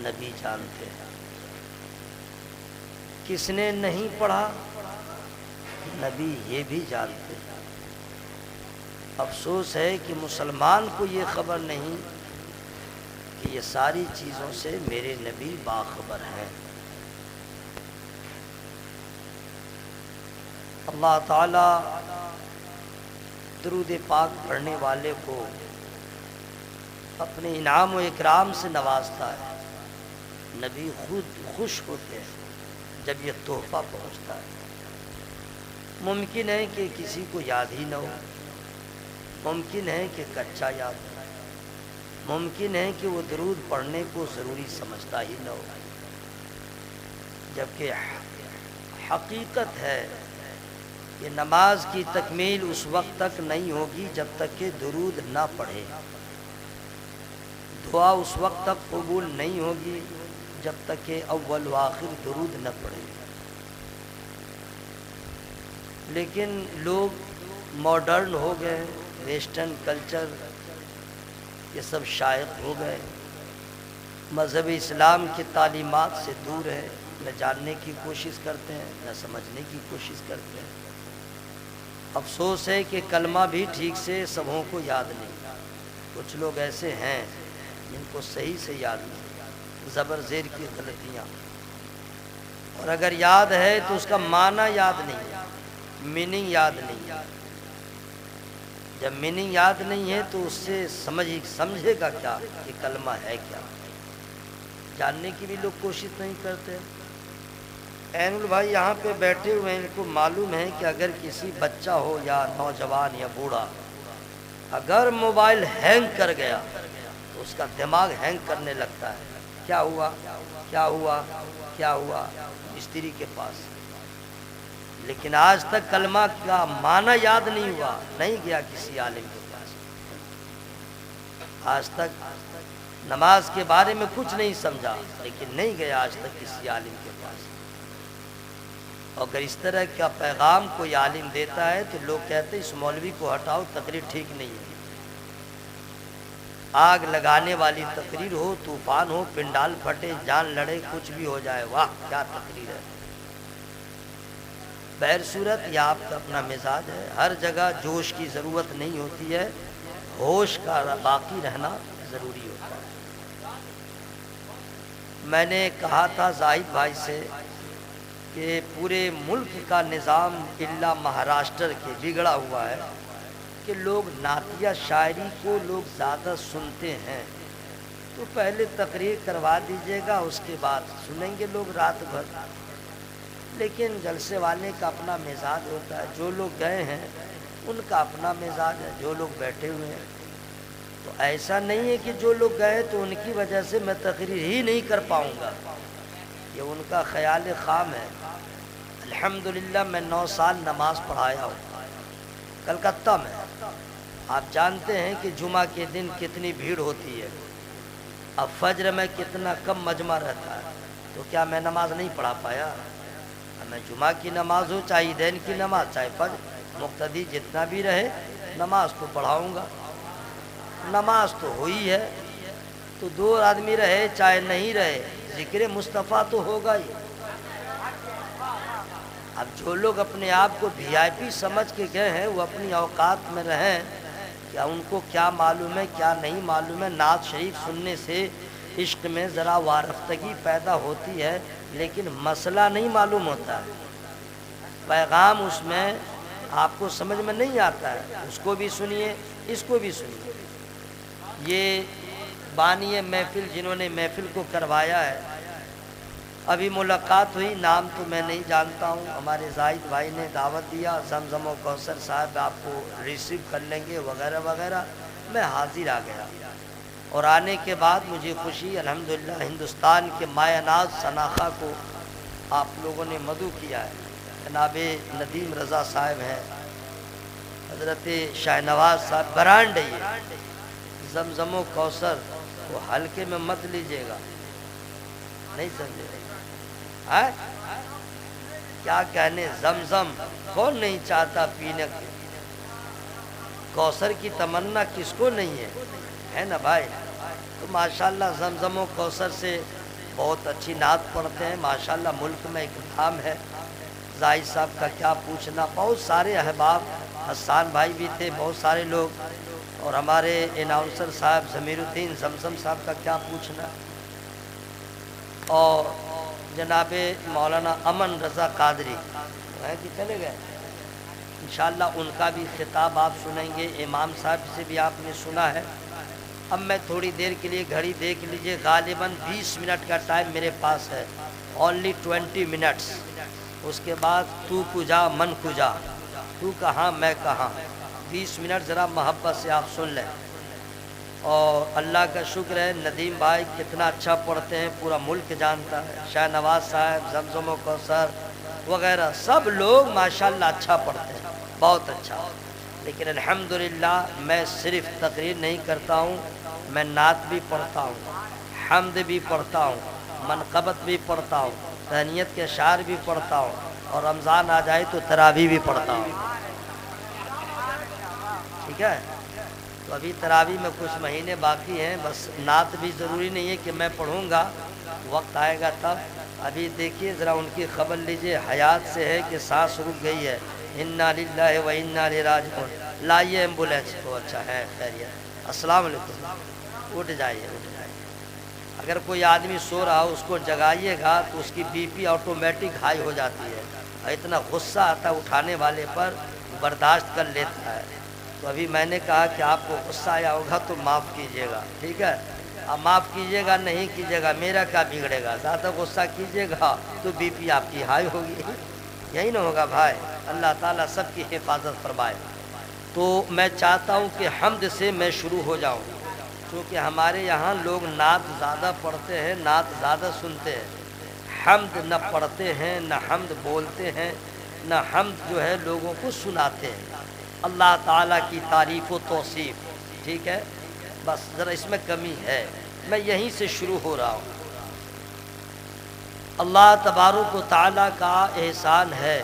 نبی جانتے ہیں۔ کس نے نہیں پڑھا؟ نبی یہ بھی جانتے ہیں۔ افسوس ہے کہ مسلمان کو یہ خبر نہیں کہ یہ ساری چیزوں سے میرے نبی باخبر ہیں۔ اللہ تعالی درود پاک پڑھنے والے کو اپنے انعام و اکرام سے نوازتا ہے۔ نبی خود خوش ہوتے ہیں جب یہ تحفہ پہنچتا ہے۔ ممکن ہے کہ کسی کو یاد ہی نہ ہو، ممکن ہے کہ کچا یاد ہو، ممکن ہے کہ وہ درود پڑھنے کو ضروری سمجھتا ہی نہ ہو، جبکہ حقیقت ہے کہ نماز کی تکمیل اس وقت تک نہیں ہوگی جب تک کہ درود نہ پڑھے، دعا اس وقت تک قبول نہیں ہوگی جب تک کہ اول و آخر درود نہ پڑھے۔ لیکن لوگ ماڈرن ہو گئے، ویسٹرن کلچر یہ سب شائق ہو گئے، مذہب اسلام کی تعلیمات سے دور ہے، نہ جاننے کی کوشش کرتے ہیں نہ سمجھنے کی کوشش کرتے ہیں۔ افسوس ہے کہ کلمہ بھی ٹھیک سے سبوں کو یاد نہیں۔ کچھ لوگ ایسے ہیں جن کو صحیح سے یاد نہیں، زبر زیر کی غلطیاں، اور اگر یاد ہے تو اس کا معنی یاد نہیں، میننگ یاد نہیں۔ جب میننگ یاد نہیں ہے تو اس سے سمجھے گا کیا کہ کلمہ ہے کیا؟ جاننے کی بھی لوگ کوشش نہیں کرتے۔ عین البھائی یہاں پہ بیٹھے ہوئے ہیں، ان کو معلوم ہے کہ اگر کسی بچہ ہو یا نوجوان یا بوڑھا اگر موبائل ہینگ کر گیا تو اس کا دماغ ہینگ کرنے لگتا ہے، کیا ہوا کیا ہوا کیا ہوا، مستری کے پاس۔ لیکن آج تک کلمہ کا معنی یاد نہیں ہوا، نہیں گیا کسی عالم کے پاس، آج تک نماز کے بارے میں کچھ نہیں سمجھا، لیکن نہیں گیا آج تک کسی عالم کے پاس۔ اگر اس طرح کا پیغام کوئی عالم دیتا ہے تو لوگ کہتے ہیں اس مولوی کو ہٹاؤ، تقریر ٹھیک نہیں ہے۔ آگ لگانے والی تقریر ہو، طوفان ہو، پنڈال پھٹے، جان لڑے، کچھ بھی ہو جائے، واہ کیا تقریر ہے۔ بہر صورت یہ آپ کا اپنا مزاج ہے، ہر جگہ جوش کی ضرورت نہیں ہوتی ہے، ہوش کا باقی رہنا ضروری ہوتا ہے۔ میں نے کہا تھا زاہد بھائی سے کہ پورے ملک کا نظام الا مہاراشٹر کے بگڑا ہوا ہے کہ لوگ نعتیہ شاعری کو لوگ زیادہ سنتے ہیں، تو پہلے تقریر کروا دیجیے گا، اس کے بعد سنیں گے لوگ رات بھر۔ لیکن جلسے والے کا اپنا مزاج ہوتا ہے، جو لوگ گئے ہیں ان کا اپنا مزاج ہے، جو لوگ بیٹھے ہوئے ہیں تو ایسا نہیں ہے کہ جو لوگ گئے تو ان کی وجہ سے میں تقریر ہی نہیں کر پاؤں گا، یہ ان کا خیال خام ہے۔ الحمدللہ میں 9 سال نماز پڑھایا ہوں کلکتہ میں، آپ جانتے ہیں کہ جمعہ کے دن کتنی بھیڑ ہوتی ہے، اب فجر میں کتنا کم مجمع رہتا ہے، تو کیا میں نماز نہیں پڑھا پایا؟ میں جمعہ کی نماز ہو، چاہے عیدین کی نماز، چاہے فجر، مقتدی جتنا بھی رہے نماز تو پڑھاؤں گا۔ نماز تو ہوئی ہے تو 2 آدمی رہے چاہے نہیں رہے، ذکر مصطفیٰ تو ہوگا ہی۔ اب جو لوگ اپنے آپ کو وی آئی پی سمجھ کے گئے ہیں وہ اپنی اوقات میں رہیں، کیا ان کو کیا معلوم ہے کیا نہیں معلوم ہے۔ نعت شریف سننے سے عشق میں ذرا وارفتگی پیدا ہوتی ہے، لیکن مسئلہ نہیں معلوم ہوتا ہے، پیغام اس میں آپ کو سمجھ میں نہیں آتا ہے، اس کو بھی سنیے اس کو بھی سنیے۔ یہ بانی محفل جنہوں نے محفل کو کروایا ہے، ابھی ملاقات ہوئی، نام تو میں نہیں جانتا ہوں، ہمارے زاہد بھائی نے دعوت دیا، زمزم و کوثر صاحب آپ کو ریسیو کر لیں گے وغیرہ وغیرہ، میں حاضر آ گیا، اور آنے کے بعد مجھے خوشی، الحمدللہ ہندوستان کے مایہ ناز سناخہ کو آپ لوگوں نے مدعو کیا ہے۔ جناب ندیم رضا صاحب ہیں، حضرت شاہ نواز صاحب، برانڈ ہے یہ، زمزم و کوثر وہ ہلکے میں مت لیجیے گا، نہیں سمجھے کیا کہنے، زمزم کون نہیں چاہتا پینے کو، کوثر کی تمنا کس کو نہیں ہے نا بھائی؟ تو ماشاءاللہ زمزم و کوثر سے بہت اچھی نعت پڑھتے ہیں ماشاءاللہ، ملک میں ایک نام ہے۔ زاہد صاحب کا کیا پوچھنا، بہت سارے احباب، حسان بھائی بھی تھے، بہت سارے لوگ، اور ہمارے اناؤنسر صاحب ضمیر الدین زمزم صاحب کا کیا پوچھنا، اور جناب مولانا امن رضا قادری ہیں کہ چلے گئے، انشاءاللہ ان کا بھی خطاب آپ سنیں گے۔ امام صاحب سے بھی آپ نے سنا ہے۔ اب میں تھوڑی دیر کے لیے گھڑی دیکھ لیجئے، غالباً 20 منٹ کا ٹائم میرے پاس ہے، اونلی 20 منٹس۔ اس کے بعد تو کجا من کجا، تو کہاں میں کہاں، 20 منٹ ذرا محبت سے آپ سن لیں۔ اور اللہ کا شکر ہے ندیم بھائی کتنا اچھا پڑھتے ہیں، پورا ملک جانتا ہے، شاہ نواز صاحب، زمزم و کوثر وغیرہ سب لوگ ماشاءاللہ اچھا پڑھتے ہیں، بہت اچھا۔ لیکن الحمدللہ میں صرف تقریر نہیں کرتا ہوں، میں نعت بھی پڑھتا ہوں، حمد بھی پڑھتا ہوں، منقبت بھی پڑھتا ہوں، تہنیت کے اشعار بھی پڑھتا ہوں، اور رمضان آ جائے تو تراویح بھی پڑھتا ہوں، ٹھیک ہے۔ تو ابھی تراویح میں کچھ مہینے باقی ہیں، بس نعت بھی ضروری نہیں ہے کہ میں پڑھوں گا، وقت آئے گا تب۔ ابھی دیکھیے ذرا ان کی خبر لیجئے، حیات سے ہے کہ سانس رک گئی ہے، انا للہ و انا الیہ راجعون۔ لائیے ایمبولینس کو، اچھا ہے خیریت، السلام علیکم، اٹھ جائیے اٹھ جائیے۔ اگر کوئی آدمی سو رہا ہو اس کو جگائیے گا تو اس کی بی پی آٹومیٹک ہائی ہو جاتی ہے، اور اتنا غصہ آتا ہے اٹھانے والے پر، برداشت کر لیتا ہے۔ تو ابھی میں نے کہا کہ آپ کو غصہ آیا ہوگا تو معاف کیجیے گا، ٹھیک ہے، اب معاف کیجیے گا، نہیں کیجیے گا میرا کیا بگڑے گا، زیادہ غصہ کیجیے گا تو بی پی آپ کی ہائی ہوگی، یہی نہ ہوگا بھائی۔ اللہ تعالیٰ سب کی حفاظت فرمائے۔ تو میں چاہتا ہوں کہ حمد سے میں شروع ہو جاؤں، کیونکہ ہمارے یہاں لوگ نعت زیادہ پڑھتے ہیں، نعت زیادہ سنتے ہیں، حمد نہ پڑھتے ہیں، نہ حمد بولتے ہیں، نہ حمد جو ہے لوگوں کو سناتے ہیں، اللہ تعالیٰ کی تعریف و توصیف، ٹھیک ہے، بس ذرا اس میں کمی ہے، میں یہیں سے شروع ہو رہا ہوں۔ اللہ تبارک و تعالیٰ کا احسان ہے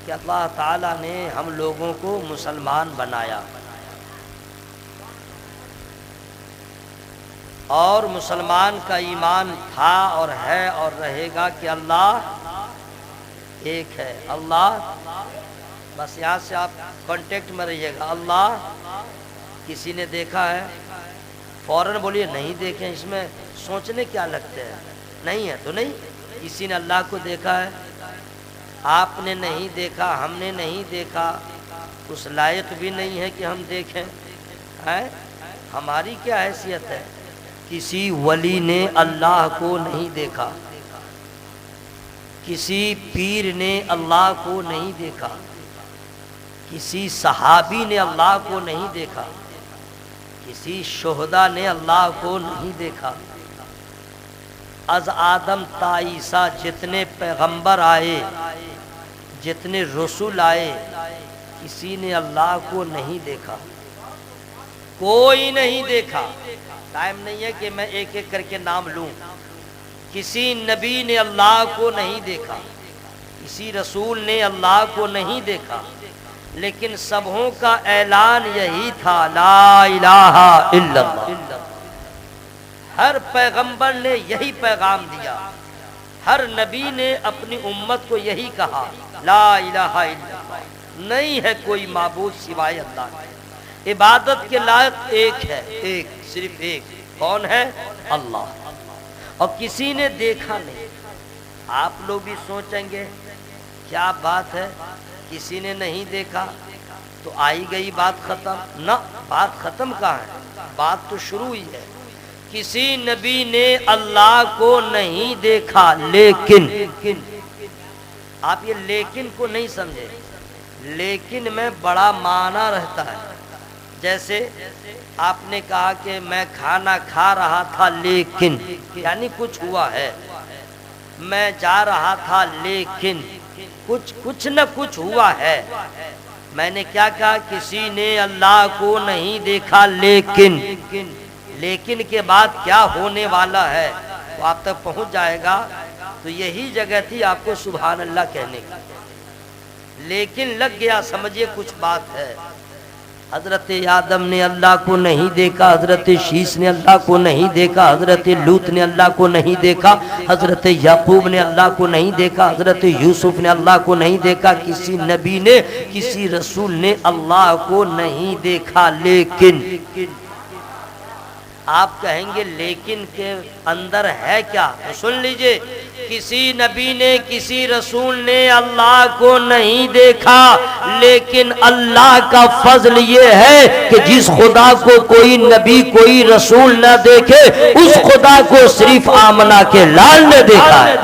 کہ اللہ تعالیٰ نے ہم لوگوں کو مسلمان بنایا، اور مسلمان کا ایمان تھا اور ہے اور رہے گا کہ اللہ ایک ہے، اللہ، بس یہاں سے آپ کانٹیکٹ میں رہیے گا، اللہ کسی نے دیکھا ہے؟ فوراً بولیے نہیں دیکھیں، اس میں سوچنے کیا لگتے ہیں، نہیں ہے تو نہیں، کسی نے اللہ کو دیکھا ہے؟ آپ نے نہیں دیکھا، ہم نے نہیں دیکھا، اس لائق بھی نہیں ہے کہ ہم دیکھیں، ہے ہماری کیا حیثیت ہے؟ کسی ولی نے اللہ کو نہیں دیکھا، کسی پیر نے اللہ کو نہیں دیکھا، کسی صحابی نے اللہ کو نہیں دیکھا، کسی شہداء نے اللہ کو نہیں دیکھا، از آدم تا عیسیٰ جتنے پیغمبر آئے، جتنے رسول آئے، کسی نے اللہ کو نہیں دیکھا، کوئی نہیں دیکھا۔ ٹائم نہیں ہے کہ میں ایک ایک کر کے نام لوں، کسی نبی نے اللہ کو نہیں دیکھا، کسی رسول نے اللہ کو نہیں دیکھا، لیکن سبوں کا اعلان یہی تھا، لا الہ الا اللہ۔ ہر پیغمبر نے یہی پیغام دیا، ہر نبی نے اپنی امت کو یہی کہا، لا الہ الا اللہ، نہیں ہے کوئی معبود سوائے اللہ کے، عبادت کے لائق ایک ہے، ایک، صرف ایک، کون ہے؟ اللہ، اور کسی نے دیکھا نہیں۔ آپ لوگ بھی سوچیں گے کیا بات ہے، کسی نے نہیں دیکھا تو آئی گئی بات ختم؟ نہ، بات ختم کہاں ہے، بات تو شروع ہوئی ہے۔ کسی نبی نے اللہ کو نہیں دیکھا، لیکن، آپ یہ لیکن کو نہیں سمجھے، لیکن میں بڑا معنی رہتا ہے۔ جیسے آپ نے کہا کہ میں کھانا کھا رہا تھا لیکن، یعنی کچھ ہوا ہے، میں جا رہا تھا لیکن کچھ نہ کچھ ہوا ہے۔ میں نے کیا کہا؟ کسی نے اللہ کو نہیں دیکھا لیکن، لیکن کے بعد کیا ہونے والا ہے وہ آپ تک پہنچ جائے گا۔ تو یہی جگہ تھی آپ کو سبحان اللہ کہنے کی، لیکن لگ گیا، سمجھیے کچھ بات ہے۔ حضرت آدم نے اللہ کو نہیں دیکھا، حضرت شیس نے اللہ کو نہیں دیکھا، حضرت لوط نے اللہ کو نہیں دیکھا، حضرت یعقوب نے اللہ کو نہیں دیکھا، حضرت یوسف نے اللہ کو نہیں دیکھا، کسی نبی نے کسی رسول نے اللہ کو نہیں دیکھا۔ لیکن آپ کہیں گے لیکن کے اندر ہے کیا؟ تو سن لیجئے، کسی نبی نے کسی رسول نے اللہ کو نہیں دیکھا، لیکن اللہ کا فضل یہ ہے کہ جس خدا کو کوئی نبی کوئی رسول نہ دیکھے اس خدا کو صرف آمنہ کے لال نے دیکھا ہے۔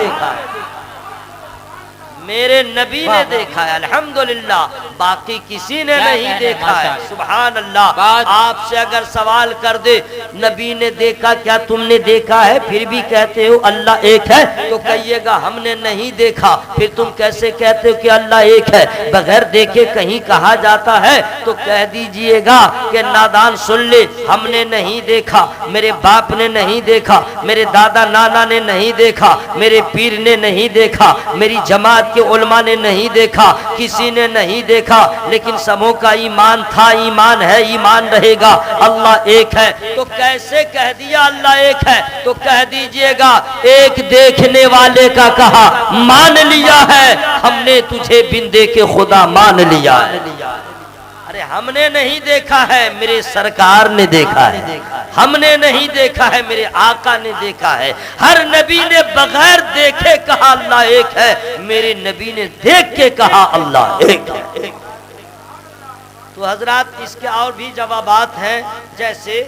میرے نبی نے دیکھا ہے الحمدللہ، باقی کسی نے نہیں دیکھا ہے۔ سبحان اللہ۔ آپ سے اگر سوال کر دے نبی نے دیکھا کیا تم نے دیکھا ہے، پھر بھی کہتے ہو اللہ ایک ہے، تو کہیے گا ہم نے نہیں دیکھا۔ پھر تم کیسے کہتے ہو کہ اللہ ایک ہے؟ بغیر دیکھے کہیں کہا جاتا ہے تو کہہ دیجئے گا کہ نادان سن لے، ہم نے نہیں دیکھا، میرے باپ نے نہیں دیکھا، میرے دادا نانا نے نہیں دیکھا، میرے پیر نے نہیں دیکھا، میری جماعت علماء نے نہیں دیکھا، کسی نے نہیں دیکھا، لیکن سبوں کا ایمان تھا، ایمان ہے، ایمان رہے گا، اللہ ایک ہے۔ تو کیسے کہہ دیا اللہ ایک ہے؟ تو کہہ دیجئے گا ایک دیکھنے والے کا کہا مان لیا ہے، ہم نے تجھے بن دیکھے خدا مان لیا ہے۔ ارے ہم نے نہیں دیکھا ہے، میرے سرکار نے دیکھا ہے، ہم نے نہیں دیکھا ہے، میرے آقا نے دیکھا ہے۔ ہر نبی نے بغیر دیکھے کہا اللہ ایک ہے، میرے نبی نے دیکھ کے کہا اللہ ایک ہے۔ تو حضرات اس کے اور بھی جوابات ہیں، جیسے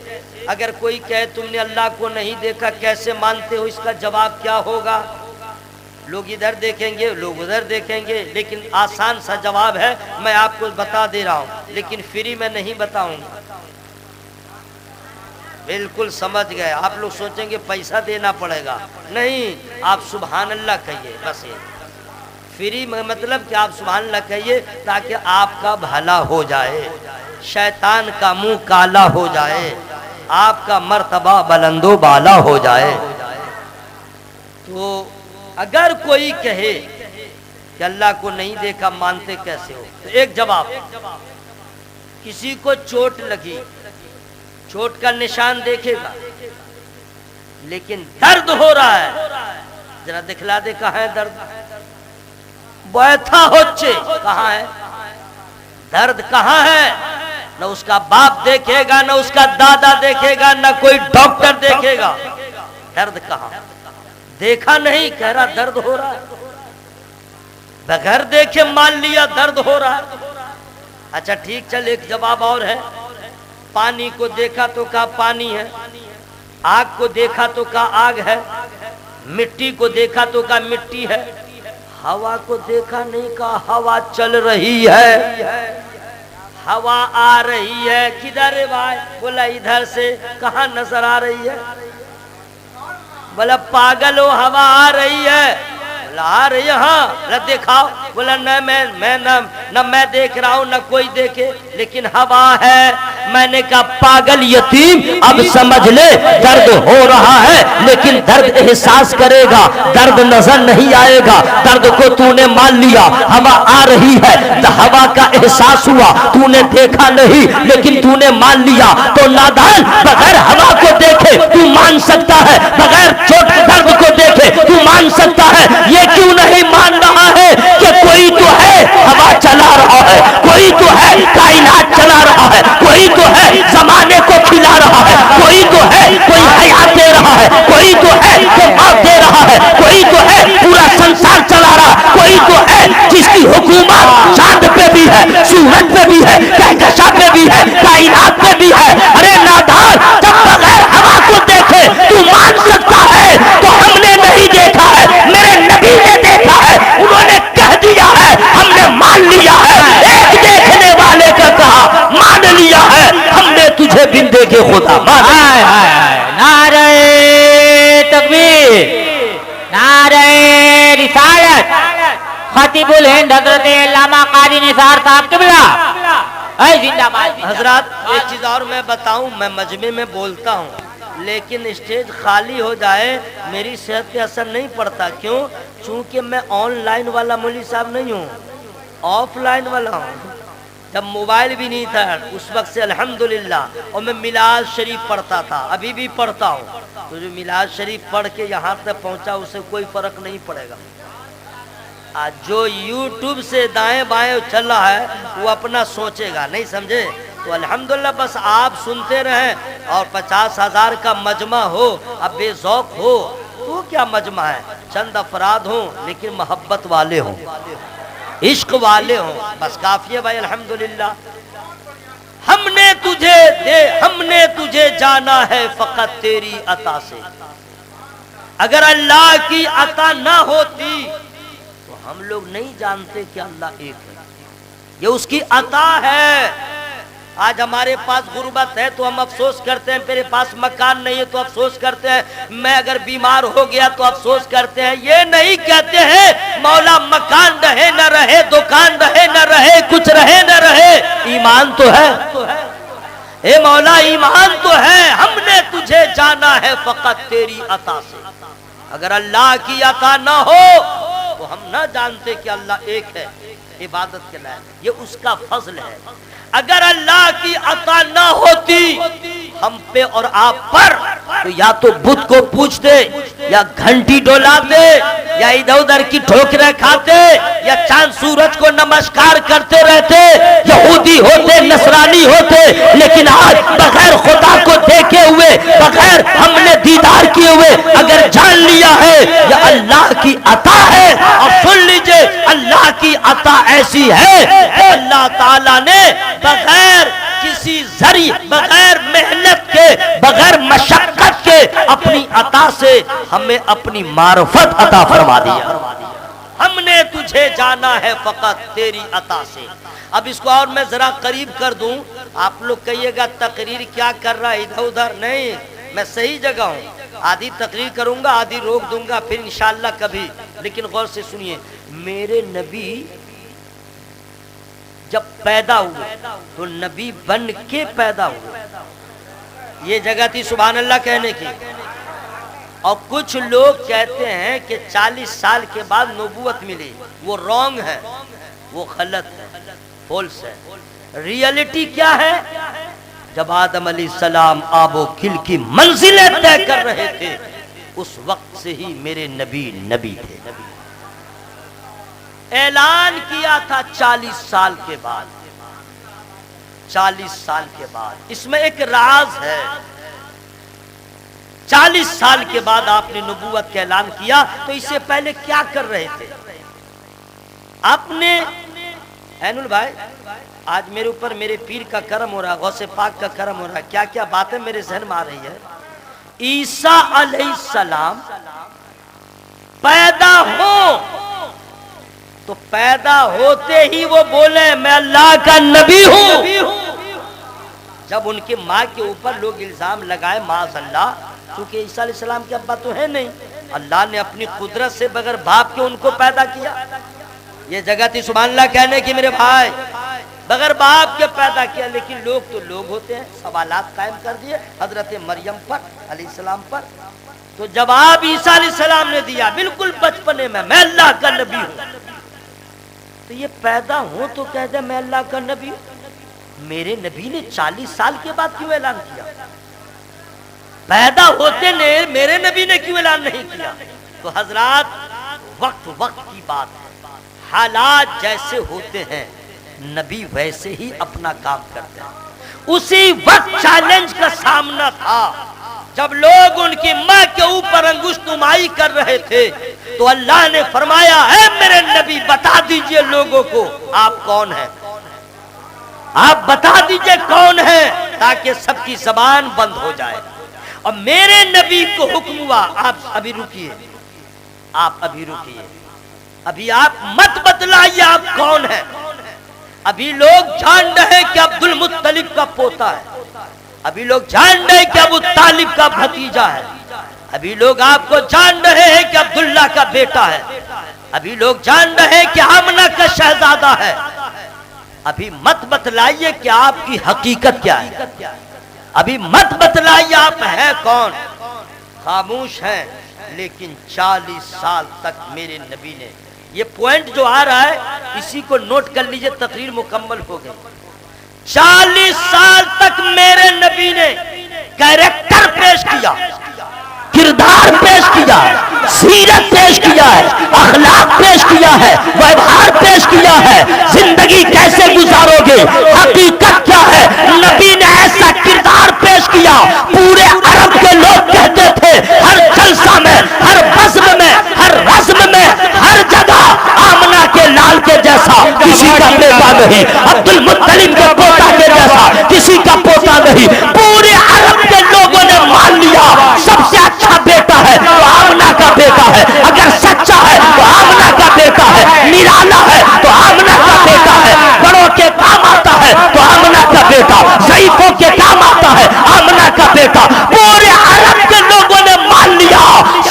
اگر کوئی کہے تم نے اللہ کو نہیں دیکھا کیسے مانتے ہو، اس کا جواب کیا ہوگا؟ لوگ ادھر دیکھیں گے، لوگ ادھر دیکھیں گے، لیکن آسان سا جواب ہے، میں آپ کو بتا دے رہا ہوں، لیکن فری میں نہیں بتاؤں گا۔ بالکل سمجھ گئے آپ لوگ، سوچیں گے پیسہ دینا پڑے گا، نہیں، آپ سبحان اللہ کہیے، بس یہ فری میں مطلب کہ آپ سبحان اللہ کہیے تاکہ آپ کا بھلا ہو جائے، شیطان کا منہ کالا ہو جائے، آپ کا مرتبہ بلند و بالا ہو جائے۔ تو اگر کوئی کہے کہ اللہ کو نہیں دیکھا مانتے کیسے ہو، تو ایک جواب، کسی کو چوٹ لگی، چوٹ کا نشان دیکھے گا، لیکن درد ہو رہا ہے، ذرا دکھلا دے کہاں ہے درد؟ بیٹھا ہوچے کہاں ہے درد؟ کہاں ہے؟ نہ اس کا باپ دیکھے گا، نہ اس کا دادا دیکھے گا، نہ کوئی ڈاکٹر دیکھے گا، درد کہاں؟ دیکھا نہیں، کہہ رہا درد ہو رہا ہے، بغیر دیکھے مان لیا درد ہو رہا ہے۔ اچھا ٹھیک، چل ایک جواب اور ہے، پانی کو دیکھا تو کہا پانی ہے، آگ کو دیکھا تو کہا آگ ہے، مٹی کو دیکھا تو کہا مٹی ہے، ہوا کو دیکھا نہیں کہا ہوا چل رہی ہے، ہوا آ رہی ہے، کدھر ہے بھائی؟ بولا ادھر سے، کہاں نظر آ رہی ہے؟ بولا پاگل ہو، ہوا آ رہی ہے، بولا آ رہی ہے، ہاں، بولا دکھاؤ، بولا نہ میں دیکھ رہا ہوں نہ کوئی دیکھے، لیکن ہوا ہے۔ میں نے کہا پاگل یتیم، اب سمجھ لے درد ہو رہا ہے، لیکن درد احساس کرے گا، درد نظر نہیں آئے گا، درد کو تو نے مان لیا، ہوا آ رہی ہے، ہوا کا احساس ہوا، تو نے دیکھا نہیں لیکن تو نے مان لیا۔ تو نادان، بغیر ہوا کو دیکھے تو مان سکتا ہے، بغیر چوٹ درد کو دیکھے تو مان سکتا ہے، یہ کیوں نہیں مان رہا ہے کہ کوئی تو ہے ہوا چلا رہا ہے، کوئی تو ہے کائنات چلا رہا ہے، کوئی تو ہے زمانے کو کھلا رہا ہے، کوئی تو ہے کوئی حیات دے رہا ہے، کوئی تو ہے جو موت دے رہا ہے، کوئی تو ہے پورا سنسار چلا رہا ہے، کوئی تو ہے جس کی حکومت چاند پہ بھی ہے، سورج پہ بھی ہے، کہکشاں پہ بھی ہے، کائنات پہ بھی ہے۔ ارے نادان، جب بغیر ہوا کو دیکھے تو مان سکتا ہے تو ہم نے نہیں دیکھا ہے، میرے نبی نے دیکھا ہے، انہوں نے کہہ دیا ہے، ہم نے مان لیا ہے۔ ایک دیکھنے والے کا کہا مان لیا ہے، ہم نے تجھے بن دیکھے خدا مان لیا۔ نعرہ تکبیر، نعرہ رسالت، خطیب الہند حضرت علامہ قاری نثار صاحب قبلہ اے زندہ باد۔ حضرات ایک چیز اور میں بتاؤں، میں مجمع میں بولتا ہوں لیکن اسٹیج خالی ہو جائے میری صحت پہ اثر نہیں پڑتا، کیوں؟ چونکہ میں آن لائن والا مولوی صاحب نہیں ہوں، آف لائن والا ہوں۔ جب موبائل بھی نہیں تھا اس وقت سے الحمدللہ، اور میں میلاد شریف پڑھتا تھا، ابھی بھی پڑھتا ہوں، تو جو میلاد شریف پڑھ کے یہاں تک پہنچا اسے کوئی فرق نہیں پڑے گا۔ آج جو یوٹیوب سے دائیں بائیں چل رہا ہے وہ اپنا سوچے گا، نہیں سمجھے؟ تو الحمدللہ بس آپ سنتے رہیں، اور 50,000 کا مجمع ہو، اب بے ذوق ہو تو کیا مجمع ہے، چند افراد ہوں لیکن محبت والے ہوں، عشق والے ہوں، بس کافی ہے بھائی۔ الحمدللہ ہم نے تجھے جانا ہے فقط تیری عطا سے، اگر اللہ کی عطا نہ ہوتی تو ہم لوگ نہیں جانتے کہ اللہ ایک ہے، یہ اس کی عطا ہے۔ آج ہمارے پاس غربت ہے تو ہم افسوس کرتے ہیں، میرے پاس مکان نہیں ہے تو افسوس کرتے ہیں، میں اگر بیمار ہو گیا تو افسوس کرتے ہیں، یہ نہیں کہتے ہیں مولا مکان رہے نہ رہے، دکان رہے نہ رہے، کچھ رہے نہ رہے، ایمان تو ہے، اے مولا ایمان تو ہے، ہم نے تجھے جانا ہے فقط تیری عطا سے، اگر اللہ کی عطا نہ ہو تو ہم نہ جانتے کہ اللہ ایک ہے، عبادت کے لائق، یہ اس کا فضل ہے۔ اگر اللہ کی عطا نہ ہوتی ہم پہ اور آپ پر تو یا تو بت کو پوجتے، یا گھنٹی ڈولاتے، یا ادھر ادھر کی ٹھوکریں کھاتے، یا چاند سورج کو نمسکار کرتے رہتے، یہودی ہوتے، نصرانی ہوتے، لیکن آج بغیر خدا کو دیکھے ہوئے، بغیر ہم نے دیدار کیے ہوئے اگر جان لیا ہے یہ اللہ کی عطا ہے، اور سن لیجئے اللہ کی عطا ایسی ہے کہ اللہ تعالیٰ نے بغیر کسی ذریعے، بغیر محنت کے، بغیر مشقت کے اپنی عطا سے ہمیں اپنی معرفت عطا فرما دیا۔ ہم نے تجھے جانا ہے فقط تیری عطا سے۔ اب اس کو اور میں ذرا قریب کر دوں، آپ لوگ کہیے گا تقریر کیا کر رہا ہے ادھر ادھر، نہیں، میں صحیح جگہ ہوں، آدھی تقریر کروں گا آدھی روک دوں گا پھر انشاءاللہ کبھی، لیکن غور سے سنیے، میرے نبی جب پیدا ہوئے تو نبی بن کے پیدا ہوئے، یہ جگہ تھی سبحان اللہ کہنے کی۔ اور کچھ لوگ کہتے ہیں کہ 40 سال کے بعد نبوت ملی، وہ رونگ ہے، وہ غلط ہے، فالس ہے۔ ریئلٹی کیا ہے؟ جب آدم علیہ السلام آب و گل کی منزلیں طے کر رہے تھے اس وقت سے ہی میرے نبی نبی تھے۔ اعلان کیا تھا 40 سال کے بعد، 40 سال کے بعد، اس میں ایک راز ہے۔ 40 سال کے بعد آپ نے نبوت کا اعلان کیا، تو اس سے پہلے کیا کر رہے تھے آپ نے؟ اینول بھائی آج میرے اوپر میرے پیر کا کرم ہو رہا ہے، غوث پاک کا کرم ہو رہا ہے، کیا کیا باتیں میرے ذہن میں آ رہی ہے۔ عیسیٰ علیہ السلام پیدا ہو تو پیدا ہوتے ہی وہ بولے میں اللہ کا نبی ہوں۔ جب ان کے ماں کے اوپر لوگ الزام لگائے معاذ اللہ، کیونکہ عیسیٰ علیہ السلام کے ابا تو ہے نہیں، اللہ نے اپنی قدرت سے بغیر باپ کے ان کو پیدا کیا، یہ جگہ تھی سبحان اللہ کہنے کی میرے بھائی، بغیر باپ کے پیدا کیا، لیکن لوگ تو لوگ ہوتے ہیں، سوالات قائم کر دیے حضرت مریم پر علیہ السلام پر۔ تو جواب عیسیٰ علیہ السلام نے دیا بالکل بچپنے میں اللہ کا نبی ہوں۔ تو یہ پیدا ہو تو کہہ دے میں اللہ کا نبی ہوں، میرے نبی نے 40 سال کے بعد کیوں اعلان کیا؟ پیدا ہوتے نے میرے نبی نے کیوں اعلان نہیں کیا؟ تو حضرات وقت کی بات ہے، حالات جیسے ہوتے ہیں نبی ویسے ہی اپنا کام کرتے ہیں۔ اسی وقت چیلنج کا سامنا تھا جب لوگ ان کی ماں کے اوپر انگشت نمائی کر رہے تھے، تو اللہ نے فرمایا اے میرے نبی بتا دیجئے لوگوں کو آپ کون ہیں، آپ بتا دیجئے کون ہیں، تاکہ سب کی زبان بند ہو جائے۔ اور میرے نبی کو حکم ہوا آپ ابھی رکیے، آپ ابھی رکیے، ابھی آپ مت بتلائیے آپ کون ہیں۔ ابھی لوگ جان رہے کہ عبد المطلب کا پوتا ہے، ابھی لوگ جان رہے کہ ابو طالب کا بھتیجا ہے، ابھی لوگ آپ کو جان رہے ہیں کہ عبداللہ کا بیٹا ہے، ابھی لوگ جان رہے ہیں کہ آمنہ کا شہزادہ ہے۔ ابھی مت بتلائیے کہ آپ کی حقیقت کیا ہے، ابھی مت بتلائیے آپ ہیں کون۔ خاموش ہیں، لیکن 40 سال تک میرے نبی نے یہ پوائنٹ جو آ رہا ہے اسی کو نوٹ کر لیجئے، تقریر مکمل ہو گئی۔ 40 سال تک میرے نبی نے کیریکٹر پیش کیا، کردار پیش کیا ہے، سیرت پیش کیا ہے، اخلاق پیش کیا ہے، ویوہار پیش کیا ہے، زندگی کیسے گزارو گے، حقیقت کیا ہے۔ نبی نے ایسا کردار پیش کیا، پورے عرب کے لوگ کہتے تھے ہر جلسہ میں، ہر بزم میں، ہر رزم میں، ہر جگہ آمنہ کے لال کے جیسا کسی کا بیٹا نہیں، عبد المطلب کے پوتا کے جیسا کسی کا پوتا نہیں۔ پورے عرب کے لوگوں نے مان لیا سب سے اچھا بیٹا ہے تو آمنہ کا بیٹا ہے، اگر سچا ہے تو آمنہ کا بیٹا ہے، نرالا ہے تو آمنہ کا بیٹا ہے، بڑوں کے کام آتا ہے تو آمنہ کا بیٹا، ضعیفوں کے کام آتا ہے آمنہ کا بیٹا۔ پورے عرب کے لوگوں نے مان لیا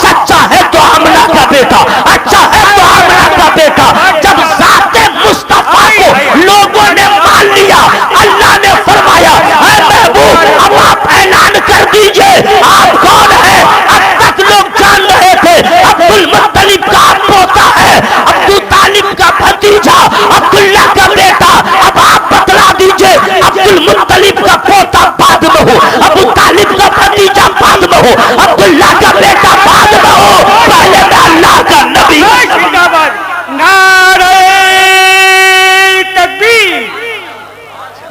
سچا ہے تو آمنہ کا بیٹا، اچھا ہے تو آمنہ کا بیٹا۔ جب ذات مصطفیٰ کو لوگوں نے مان لیا، اللہ نے فرمایا اے محبوب اب آپ اعلان کر دیجئے آپ کون ہیں۔ اب تک لوگ جان رہے تھے عبد المطلب کا پوتا ہے، ابو طالب کا بھتیجا، عبداللہ کا بیٹا۔ اب آپ بتلا دیجئے عبد المطلب کا پوتا بعد میں ہو، ابو طالب کا بھتیجا بعد میں ہو، عبداللہ کا بیٹا بعد میں ہو، پہلے میں اللہ کا نبی۔ نعرہ تکبیر،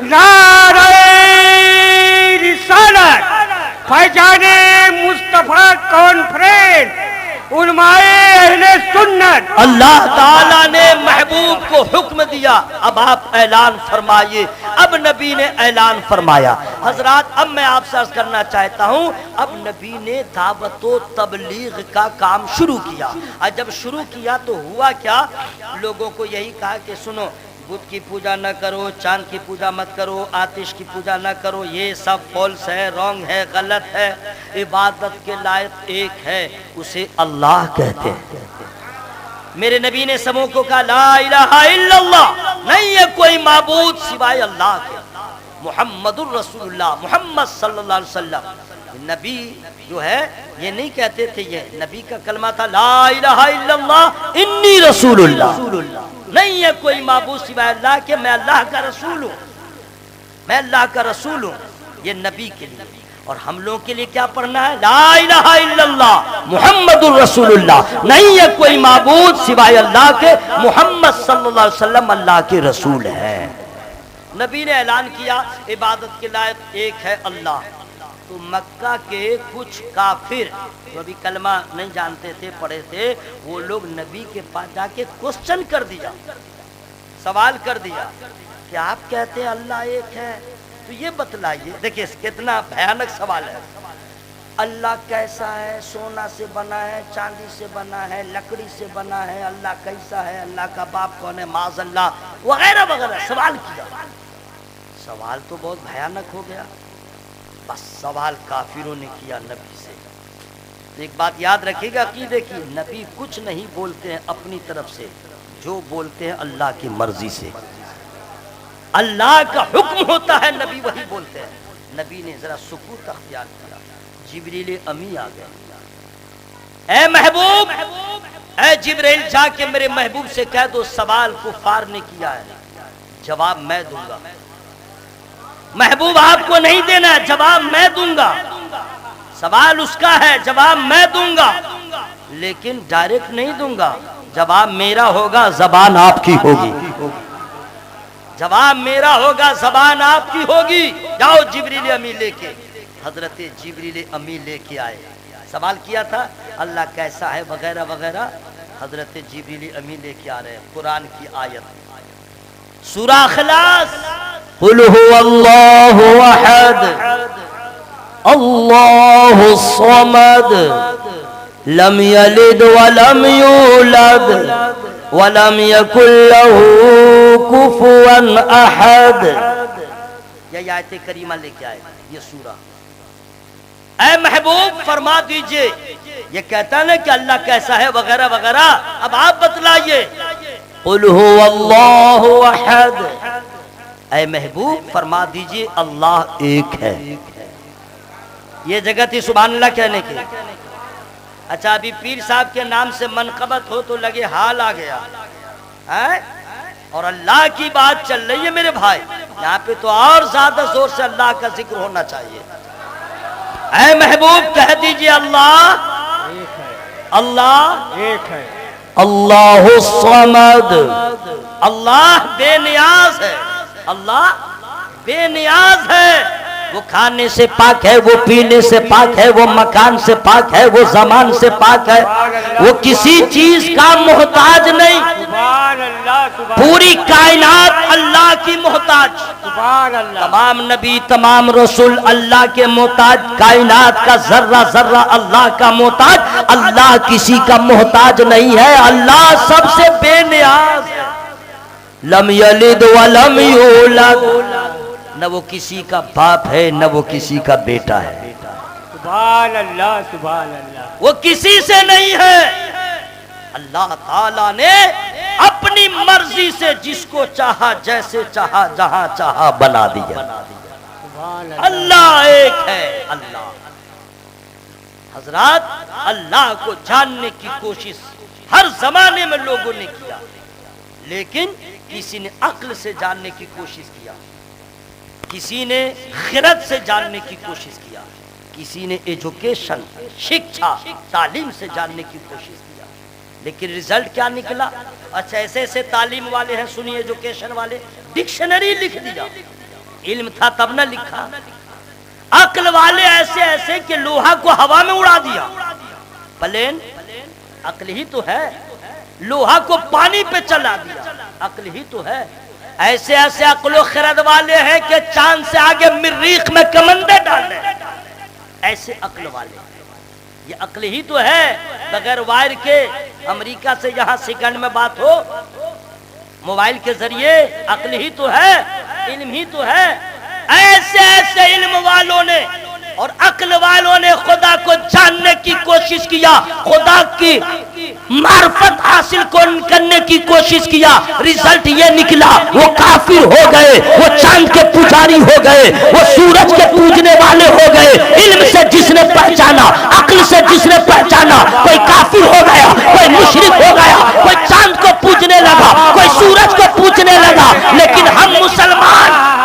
نعرہ رسالت، فیضان مصطفیٰ کانفرنس، علماء اہل سنت۔ اللہ تعالیٰ نے محبوب کو حکم دیا اب آپ اعلان فرمائیے۔ اب نبی نے اعلان فرمایا۔ حضرات اب میں آپ سے عرض کرنا چاہتا ہوں، اب نبی نے دعوت و تبلیغ کا کام شروع کیا۔ اور جب شروع کیا تو ہوا کیا، لوگوں کو یہی کہا کہ سنو بت کی پوجا نہ کرو، چاند کی پوجا مت کرو، آتش کی پوجا نہ کرو، یہ سب فالس ہے، رانگ ہے، غلط ہے۔ عبادت کے لائق ایک ہے، اسے اللہ کہتے ہیں۔ میرے نبی نے سبوں کو کہا لا الہ الا اللہ، نہیں ہے کوئی معبود سوائے اللہ کے، محمد الرسول اللہ، محمد صلی اللہ علیہ وسلم۔ نبی جو ہے یہ نہیں کہتے تھے، یہ نبی کا کلمہ تھا لا الہ الا اللہ انی رسول اللہ، نہیں ہے کوئی معبود سوائے اللہ کے، میں اللہ کا رسول ہوں، میں اللہ کا رسول ہوں۔ یہ نبی کے لیے، اور ہم لوگوں کے لیے کیا پڑھنا ہے، لا الہ الا اللہ محمد الرسول اللہ، نہیں ہے کوئی معبود سوائے اللہ کے، محمد صلی اللہ علیہ وسلم اللہ کے رسول ہیں۔ نبی نے اعلان کیا عبادت کے لائق ایک ہے اللہ۔ تو مکہ کے کچھ کافر جو ابھی کلمہ نہیں جانتے تھے، پڑھے تھے، وہ لوگ نبی کے پاس جا کے کوسچن کر دیا، سوال کر دیا کہ آپ کہتے ہیں اللہ ایک ہے تو یہ بتلائیے۔ دیکھیں کتنا بھیانک سوال ہے، اللہ کیسا ہے، سونا سے بنا ہے، چاندی سے بنا ہے، لکڑی سے بنا ہے، اللہ کیسا ہے، اللہ کا باپ کون ہے، معاذ اللہ، وغیرہ وغیرہ سوال کیا۔ سوال تو بہت بھیانک ہو گیا، بس سوال کافروں نے کیا نبی سے۔ تو ایک بات یاد رکھیے گا عقیدے کی، نبی کچھ نہیں بولتے ہیں اپنی طرف سے، جو بولتے ہیں اللہ کی مرضی سے، اللہ کا حکم ہوتا ہے نبی وہی بولتے ہیں۔ نبی نے ذرا سکوت اختیار کیا، جبریل امی آ گئے، اے محبوب، اے جبریل جا کے میرے محبوب سے کہہ دو سوال کفار نے کیا ہے، جواب میں دوں گا۔ محبوب آپ کو نہیں دینا ہے، جواب میں دوں گا، سوال اس کا ہے، جواب میں دوں گا، لیکن ڈائریکٹ نہیں دوں گا، جواب میرا ہوگا، زبان آپ کی ہوگی، جواب میرا ہوگا، زبان آپ کی ہوگی۔ جاؤ جبریل امی لے کے۔ حضرت جبریل امی لے کے آئے، سوال کیا تھا اللہ کیسا ہے وغیرہ وغیرہ، حضرت جبریل امی لے کے آ رہے ہیں قرآن کی آیت، سورہ اخلاص، قل هو اللہ احد اللہ الصمد لم یلد ولم یولد ولم یکن له کفوا احد۔ یہ آیت کریمہ لے کے آئے، یہ سورہ۔ اے محبوب فرما دیجئے، یہ کہتا ہے کہ اللہ کیسا ہے وغیرہ وغیرہ، اب آپ بتلائیے، قل هو اللہ احد، اے محبوب فرما دیجئے اللہ ایک ہے۔ یہ جگہ تھی سبحان اللہ کہنے کی، اچھا ابھی پیر صاحب کے نام سے منقبت ہو تو لگے حال آ گیا ہے، اور اللہ کی بات چل رہی ہے میرے بھائی، یہاں پہ تو اور زیادہ زور سے اللہ کا ذکر ہونا چاہیے۔ اے محبوب کہہ دیجئے اللہ اللہ ایک ہے، اللہ الصمد، اللہ بے نیاز ہے، اللہ بے نیاز ہے، وہ کھانے سے پاک ہے، وہ پینے سے پاک ہے، وہ مکان سے پاک ہے، وہ زمان سے پاک ہے، وہ کسی چیز کا محتاج نہیں، سبحان اللہ، سبحان پوری کائنات اللہ کی محتاج، سبحان اللہ، تمام نبی تمام رسول اللہ کے محتاج، کائنات کا ذرہ ذرہ اللہ کا محتاج، اللہ کسی کا محتاج نہیں ہے، اللہ سب سے بے نیاز ہے، لم یلد ولم یولد، نہ وہ کسی کا باپ ہے نہ وہ کسی کا بیٹا ہے، سبحان اللہ، سبحان اللہ، وہ کسی سے نہیں ہے، اللہ تعالیٰ نے اپنی مرضی سے جس کو چاہا جیسے چاہا جہاں چاہا بنا دیا، سبحان اللہ، اللہ ایک ہے، اللہ حضرات اللہ کو جاننے کی کوشش ہر زمانے میں لوگوں نے کیا، لیکن کسی نے عقل سے جاننے کی کوشش کیا، کسی نے خرد سے جاننے کی کوشش کیا، کسی نے ایجوکیشن شکشا تعلیم سے جاننے کی کوشش کیا، لیکن ریزلٹ کیا نکلا؟ اچھا ایسے ایسے تعلیم والے ہیں، سنیے ایجوکیشن والے ڈکشنری لکھ دیا، علم تھا تب نہ لکھا، عقل والے ایسے ایسے کہ لوہا کو ہوا میں اڑا دیا، پلین عقل ہی تو ہے، لوہا کو پانی پہ چلا دیا، عقل ہی تو ہے، ایسے ایسے عقل و خرد والے ہیں کہ چاند سے آگے مریخ میں کمندے ڈال دیں، ایسے عقل والے، یہ عقل ہی تو ہے، بغیر وائر کے امریکہ سے یہاں سیکنڈ میں بات ہو، موبائل کے ذریعے، عقل ہی تو ہے، علم ہی تو ہے، ایسے ایسے علم والوں نے اور عقل والوں نے خدا کو جاننے کی کوشش کیا، خدا کی معرفت حاصل کرنے کی کوشش کیا، ریزلٹ یہ نکلا وہ کافر ہو گئے، وہ چاند کے پجاری ہو گئے، وہ سورج کے پوجنے والے ہو گئے، علم سے جس نے پہچانا، عقل سے جس نے پہچانا، کوئی کافر ہو گیا، کوئی مشرک ہو گیا، کوئی چاند کو پوجنے لگا، کوئی سورج کو پوجنے لگا، لیکن ہم مسلمان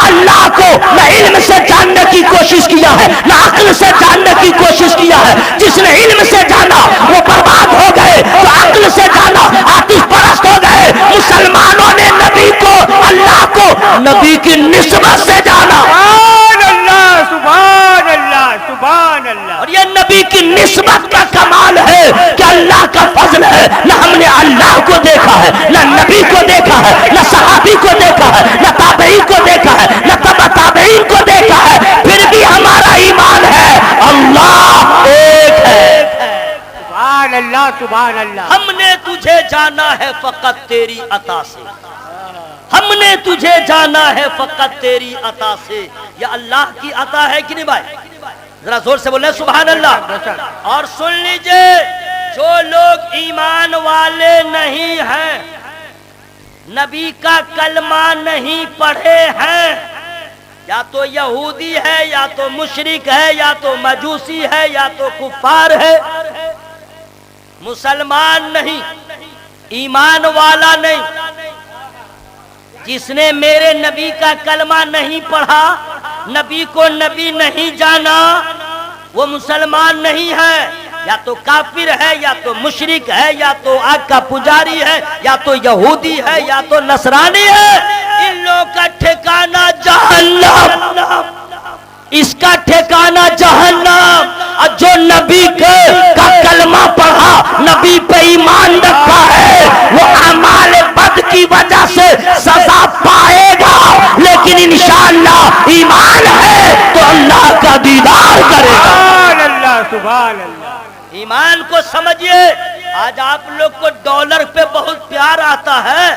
اللہ کو نہ علم سے جاننے کی کوشش کیا ہے نہ عقل سے جاننے کی کوشش کیا ہے، جس نے علم سے جانا وہ برباد ہو گئے، جو عقل سے جانا آتش پرست ہو گئے، مسلمانوں نے نبی کو اللہ کو نبی کی نسبت سے جانا، سبحان اللہ، سبحان اللہ، سبحان اللہ، اور یہ نبی کی نسبت کا کمال ہے کہ اللہ کا فضل ہے، نہ ہم نے اللہ کو دیکھا ہے، نہ نبی کو دیکھا ہے، نہ صحابی کو دیکھا ہے، نہ تابعین کو دیکھا ہے، نہ تبع تابعین کو دیکھا ہے، پھر بھی ہمارا ایمان ہے اللہ ایک ہے، سبحان اللہ، سبحان اللہ، ہم نے تجھے جانا ہے فقط تیری عطا سے، ہم نے تجھے جانا ہے فقط تیری عطا سے، یہ اللہ کی عطا ہے کہ نہیں بھائی؟ ذرا زور سے بولیں سبحان اللہ۔ اور سن لیجئے جو لوگ ایمان والے نہیں ہیں، نبی کا کلمہ نہیں پڑھے ہیں، یا تو یہودی ہے یا تو مشرک ہے یا تو مجوسی ہے یا تو کفار ہے، مسلمان نہیں، ایمان والا نہیں، جس نے میرے نبی کا کلمہ نہیں پڑھا، نبی کو نبی نہیں جانا، وہ مسلمان نہیں ہے، یا تو کافر ہے یا تو مشرک ہے یا تو آگ کا پجاری ہے یا تو یہودی ہے یا تو نصرانی ہے، ان لوگوں کا ٹھکانہ جہنم، اس کا ٹھکانہ جہنم، اور جو نبی کا کلمہ پڑھا، نبی پہ ایمان رکھا ہے، وہ اعمال بد کی وجہ سے سزا پائے گا، لیکن انشاءاللہ ایمان ہے تو اللہ کا دیدار کرے گا، سبحان اللہ، سبحان اللہ، ایمان کو سمجھیے۔ آج آپ لوگ کو ڈالر پہ بہت پیار آتا ہے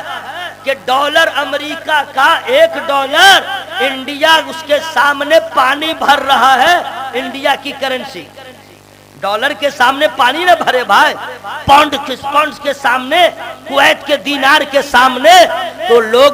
کہ ڈالر امریکہ کا $1 انڈیا اس کے سامنے پانی بھر رہا ہے، انڈیا کی کرنسی ڈالر کے سامنے پانی نہ بھرے بھائی، پاؤنڈ کے سامنے، کویت کے دینار کے سامنے، تو لوگ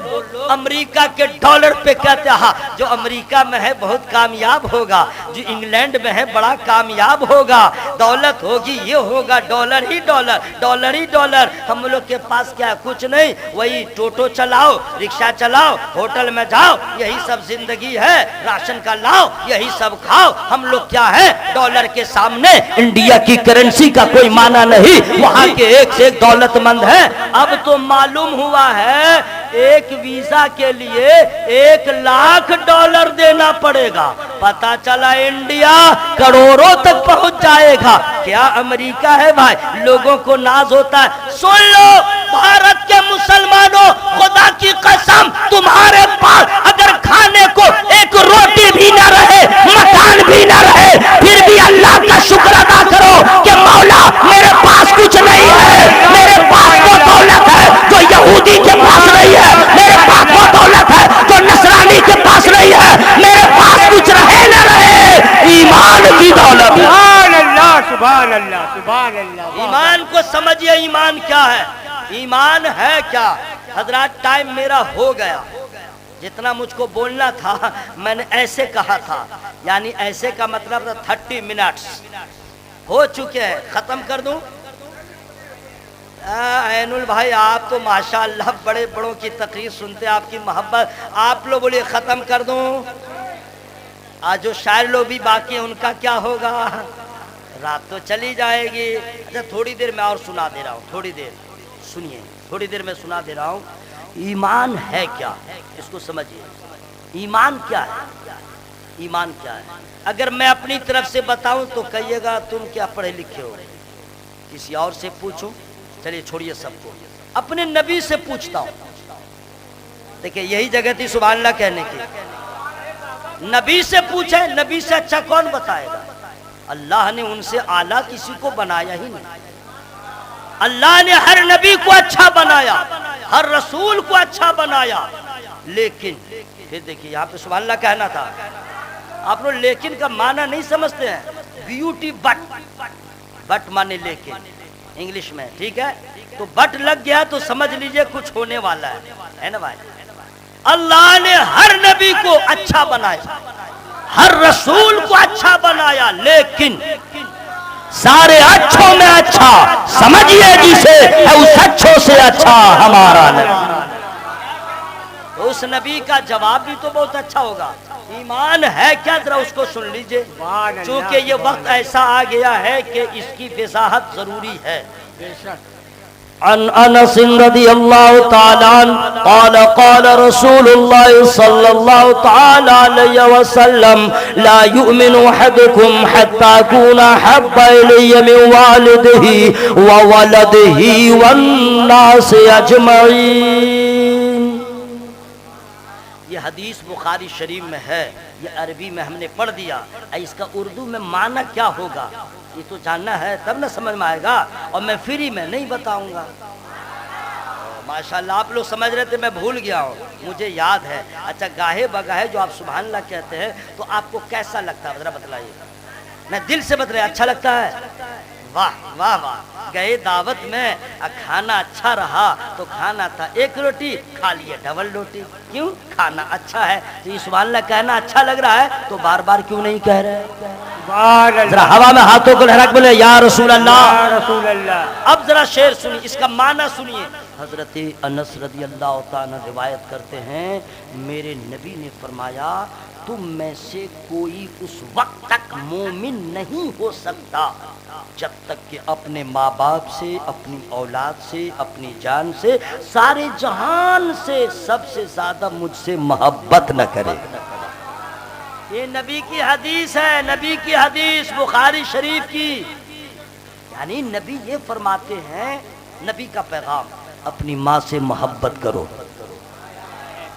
امریکہ کے ڈالر پہ کہتے ہیں جو امریکہ میں ہے بہت کامیاب ہوگا, جو انگلینڈ میں ہے بڑا کامیاب ہوگا, دولت ہوگی, یہ ہوگا, ڈالر ہی ڈالر, ڈالر ہی ڈالر. ہم لوگ کے پاس کیا کچھ نہیں, وہی ٹوٹو چلاؤ, رکشہ چلاؤ, ہوٹل میں جاؤ, یہی سب زندگی ہے, راشن کا لاؤ, یہی سب کھاؤ. ہم لوگ کیا ہے ڈالر کے سامنے انڈیا کی کرنسی کا کوئی معنی نہیں, وہاں کے ایک سے ایک دولت مند ہے. اب تو معلوم ہوا ہے ایک ویزا کے لیے $1,00,000 دینا پڑے گا. پتا چلا انڈیا کروڑوں تک پہنچ جائے گا. کیا امریکہ ہے بھائی, لوگوں کو ناز ہوتا ہے. سن لو بھارت کے مسلمانوں, خدا کی قسم تمہارے پاس اگر کھانے کو ایک روٹی بھی نہ رہے, مکان بھی نہ رہے, پھر بھی اللہ کا شکر ادا کرو کہ مولا میرے پاس کچھ نہیں ہے, میرے پاس وہ دولت ہے جو یہودی کے پاس نہیں ہے, میرے پاس وہ دولت ہے جو نصرانی کے پاس نہیں ہے, میرے پاس کچھ رہے نہ رہے, ایمان کی دولت. سبحان اللہ, سبحان اللہ, سبحان اللہ. ایمان کو سمجھئے, ایمان کیا ہے, ایمان ہے کیا. حضرات ٹائم میرا ہو گیا, جتنا مجھ کو بولنا تھا میں نے ایسے کہا تھا, یعنی ایسے کا مطلب 30 منٹس ہو چکے ہیں. ختم کر دوں؟ عین البھائی آپ تو ماشاءاللہ بڑے بڑوں کی تقریر سنتے, آپ کی محبت, آپ لوگ بولے ختم کر دوں. آج جو شاعر لوگ بھی باقی ہیں ان کا کیا ہوگا, رات تو چلی جائے گی. اچھا تھوڑی دیر میں اور سنا دے رہا ہوں, تھوڑی دیر سنیے, تھوڑی دیر میں سنا دے رہا ہوں. ایمان ہے کیا, اس کو سمجھیے. ایمان کیا ہے, ایمان کیا ہے. اگر میں اپنی طرف سے بتاؤں تو کہیے گا تم کیا پڑھے لکھے ہو. کسی اور سے پوچھوں, چلیے چھوڑیے سب کو, اپنے نبی سے پوچھتا ہوں. دیکھیں یہی جگہ تھی سبحان اللہ کہنے کی. نبی سے پوچھے, نبی سے اچھا کون بتائے گا. اللہ نے ان سے اعلیٰ کسی کو بنایا ہی نہیں. اللہ نے ہر نبی کو اچھا بنایا, ہر رسول کو اچھا بنایا, لیکن پھر دیکھیے یہاں پہ سبحان اللہ کہنا تھا. آپ لوگ لیکن کا معنی نہیں سمجھتے ہیں. بیوٹی بٹ, بٹ مانے لیکن انگلش میں, ٹھیک ہے, تو بٹ لگ گیا تو سمجھ لیجئے کچھ ہونے والا ہے نا بھائی. اللہ نے ہر نبی کو اچھا بنایا, ہر رسول کو اچھا بنایا, لیکن سارے اچھوں میں اچھا سمجھیے جسے اس اچھوں سے اچھا ہمارا نبی. تو اس نبی کا جواب بھی تو بہت اچھا ہوگا. ایمان ہے کیا, ذرا اس کو سن لیجئے, چونکہ یہ وقت ایسا آ گیا ہے کہ اس کی وضاحت ضروری ہے. عن انس رضی اللہ تعالی عنہ قال قال رسول اللہ صلی اللہ تعالی علیہ وسلم لا یؤمن احدکم حتی اکون احب الی من والدہ وولدہ والناس اجمعین. یہ حدیث بخاری شریف میں ہے, یہ عربی میں ہم نے پڑھ دیا. اس کا اردو میں معنی کیا ہوگا یہ تو جاننا ہے, تب نہ سمجھ میں آئے گا, اور میں فری میں نہیں بتاؤں گا. ماشاءاللہ آپ لوگ سمجھ رہے تھے, میں بھول گیا ہوں, مجھے یاد ہے. اچھا گاہے بگاہے جو آپ سبحان اللہ کہتے ہیں تو آپ کو کیسا لگتا ہے ذرا بتلائیے. میں دل سے بتلایا, اچھا لگتا ہے. واہ واہ واہ, گئے دعوت میں, کھانا اچھا رہا تو کھانا تھا ایک روٹی, کھا لیے ڈبل روٹی. کیوں, کھانا اچھا ہے. تو یہ سبحان اللہ کہنا اچھا لگ رہا ہے تو بار بار کیوں نہیں کہہ رہے. ذرا ہوا میں ہاتھوں کو لہرا کے بولے یا رسول اللہ, یا رسول اللہ. اب ذرا شعر سنیے, اس کا معنی سنیے. حضرت انس رضی اللہ تعالیٰ روایت کرتے ہیں, میرے نبی نے فرمایا تم میں سے کوئی اس وقت تک مومن نہیں ہو سکتا جب تک کہ اپنے ماں باپ سے, اپنی اولاد سے, اپنی جان سے, سارے جہان سے سب سے زیادہ مجھ سے محبت نہ کرے. یہ نبی کی حدیث ہے, نبی کی حدیث بخاری شریف کی. یعنی نبی یہ فرماتے ہیں, نبی کا پیغام, اپنی ماں سے محبت کرو,